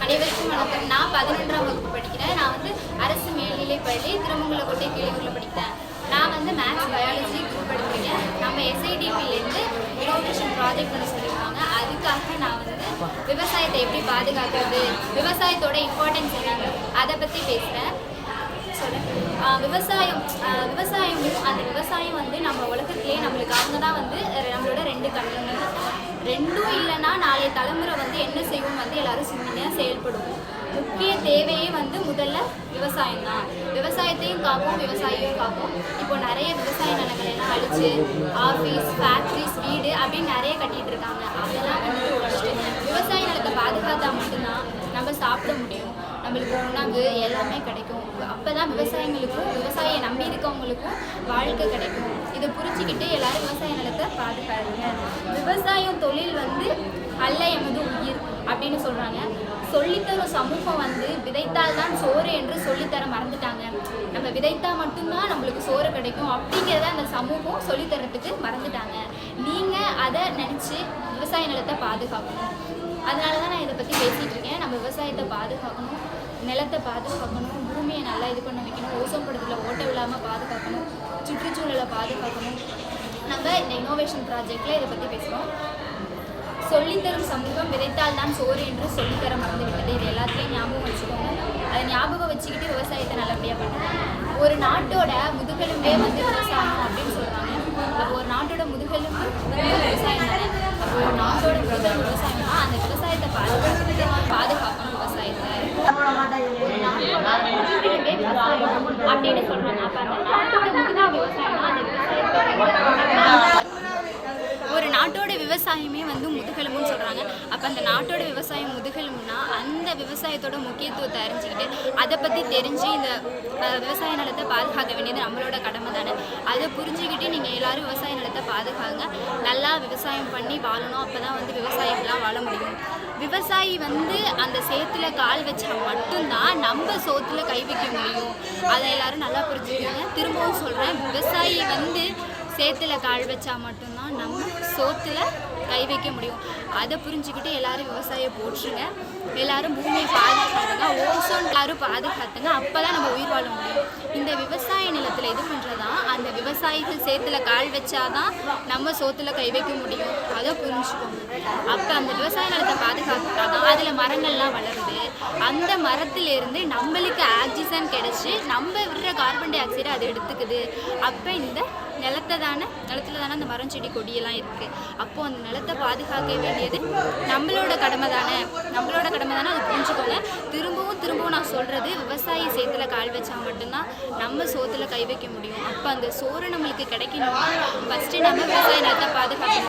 அனைவருக்கும் வணக்கம். நான் 11ஆம் வகுப்பு படிக்கிறேன். நான் வந்து அரசு மேல்நிலைப்பள்ளி திருமங்கலக்கோட்டை கீழூரில் படிக்கிறேன். நான் வந்து மேத்ஸ் பயாலஜி குரூப் எடுத்திருக்கேன். நம்ம SIDPலேருந்து இனோவேஷன் ப்ராஜெக்ட் பண்ண சொல்லியிருக்காங்க. அதுக்காக நான் வந்து விவசாயத்தை எப்படி பாதுகாக்கிறது, விவசாயத்தோட இம்பார்ட்டன்ஸ் என்னங்க அதை பற்றி பேசுகிறேன். விவசாயம் அந்த விவசாயம் வந்து நம்ம உலகத்திலே நம்மளுக்காக தான் வந்து நம்மளோட 2 கண்ணுங்க. ரெண்டும் இல்லைன்னா நாளைய தலைமுறை வந்து என்ன செய்வோம் வந்து எல்லாரும் சிந்தனையாக செயல்படுவோம். முக்கிய தேவையே வந்து முதல்ல விவசாயம் தான். விவசாயத்தையும் காப்போம், விவசாயியும் காப்போம். இப்போ நிறைய விவசாய நிலங்களை எல்லாம் அழிச்சு ஆஃபீஸ், ஃபேக்ட்ரிஸ், வீடு அப்படின்னு நிறைய கட்டிட்டு இருக்காங்க. அதெல்லாம் வந்து உடச்சிட்டு விவசாய நிலத்தை பாதுகாத்தா மட்டும்தான் நம்ம சாப்பிட முடியும், நம்மளுக்கு உணவு எல்லாமே கிடைக்கும். அப்போ தான் விவசாயிகளுக்கும் விவசாயியை நம்பி இருக்கவங்களுக்கும் வாழ்க்கை கிடைக்கும். இதை புரிஞ்சுக்கிட்டு எல்லாரும் விவசாய நிலத்தை பாதுகாருங்க. விவசாயம் தொழில் வந்து அல்ல எமது உயிர் அப்படின்னு சொல்கிறாங்க. சொல்லித்தரும் சமூகம் வந்து விதைத்தால் தான் சோறு என்று சொல்லித்தர மறந்துட்டாங்க. நம்ம விதைத்தா மட்டும்தான் நம்மளுக்கு சோறு கிடைக்கும் அப்படிங்கிறத அந்த சமூகம் சொல்லித்தரத்துக்கு மறந்துட்டாங்க. நீங்கள் அதை நினச்சி விவசாய நிலத்தை பாதுகாக்கணும். அதனால தான் நான் இதை பற்றி பேசிகிட்டு இருக்கேன். நம்ம விவசாயத்தை பாதுகாக்கணும், நிலத்தை பாதுகாக்கணும், பூமியை நல்லா இது பண்ண வைக்கணும், ஓசோன் படத்தில் ஓட்ட விழாமல் பாதுகாக்கணும், சுற்றுச்சூழலை பாதுகாக்கணும். நம்ம இந்த இனோவேஷன் ப்ராஜெக்டில் இதை பற்றி பேசுகிறோம். சொல்லித்தரும் சமூகம் விதைத்தால் தான் சோறு என்று சொல்லித்தர மறந்துவிட்டது. இது எல்லாத்தையும் ஞாபகம் வச்சுக்கோங்க. அதை ஞாபகம் வச்சுக்கிட்டு விவசாயத்தை நல்லபடியாக பண்ணுறாங்க. ஒரு நாட்டோட முதுகெலும்பே வந்து விவசாயம் அப்படின்னு சொல்கிறாங்க. அப்போ ஒரு நாட்டோட முதுகெலும்பு விவசாயம் தானே. அப்போ ஒரு நாட்டோட முதுகெலும்பு விவசாயம்னா அந்த விவசாயத்தை பாதுகாக்கணும். விவசாயத்தை ஒரு நாட்டோட முதுகெலும்பே விவசாயம் அப்படின்னு சொல்கிறாங்க. அப்போ அந்த நாட்டோட முதுகெலும்பு விவசாயம்னா அந்த விவசாயத்தை ஒரு நாட்டோட விவசாயமே வந்து முதுகெலும்புன்னு சொல்கிறாங்க. அப்போ அந்த நாட்டோட விவசாயம் முதுகெலும்புனா அந்த விவசாயத்தோட முக்கியத்துவத்தை அறிஞ்சிக்கிட்டு அதை பற்றி தெரிஞ்சு இந்த விவசாய நிலத்தை பாதுகாக்க வேண்டியது நம்மளோட கடமை தானே. அதை புரிஞ்சுக்கிட்டு நீங்கள் எல்லோரும் விவசாய நிலத்தை பாதுகாங்க. நல்லா விவசாயம் பண்ணி வாழணும். அப்போ தான் வந்து விவசாயிகளாக வாழ முடியும். விவசாயி வந்து அந்த சேத்துல கால் வச்சா மட்டும்தான் நம்ம சோத்துல கை வைக்க முடியும். அதை எல்லோரும் நல்லா புரிஞ்சுக்கோங்க. திரும்பவும் சொல்கிறேன், விவசாயி வந்து சேத்துல கால் வச்சா மட்டும்தான் நம்ம சோத்துல கை வைக்க முடியும். அதை புரிஞ்சுக்கிட்டு எல்லாரும் விவசாயம் போட்டுருங்க. எல்லாரும் பூமியை பாதுகாத்துங்க, ஓசோன் எல்லாரும் பாதுகாத்துங்க. அப்போ தான் நம்ம உயிர் வாழ முடியும். இந்த விவசாய நிலத்தில் இது பண்ணுறதான் அந்த விவசாயிகள் சேத்துல கால் வச்சாதான் நம்ம சோத்துல கை வைக்க முடியும். அதை புரிஞ்சுக்கோங்க. அப்போ அந்த விவசாய நிலத்தை பாதுகாத்துட்டாதான் அதில் மரங்கள்லாம் வளருது. அந்த மரத்திலேருந்து நம்மளுக்கு ஆக்சிஜன் கிடைச்சி நம்ம விடுற கார்பன் டை ஆக்சைடை அது எடுத்துக்குது. அப்போ இந்த நிலத்தில் தானே அந்த மரம் செடி கொடியெல்லாம் இருக்குது. அப்போது அந்த நிலத்தை பாதுகாக்க வேண்டியது நம்மளோட கடமை தானே. அதை புரிஞ்சுக்கோங்க. திரும்பவும் நான் சொல்கிறது, விவசாயி சேத்துல கால் வச்சா மட்டும்தான் நம்ம சோத்துல கை வைக்க முடியும். அப்போ அந்த சோறு நம்மளுக்கு கிடைக்கணும்னா ஃபஸ்ட்டு நம்ம விவசாய நிலத்தை பாதுகாக்கணும்.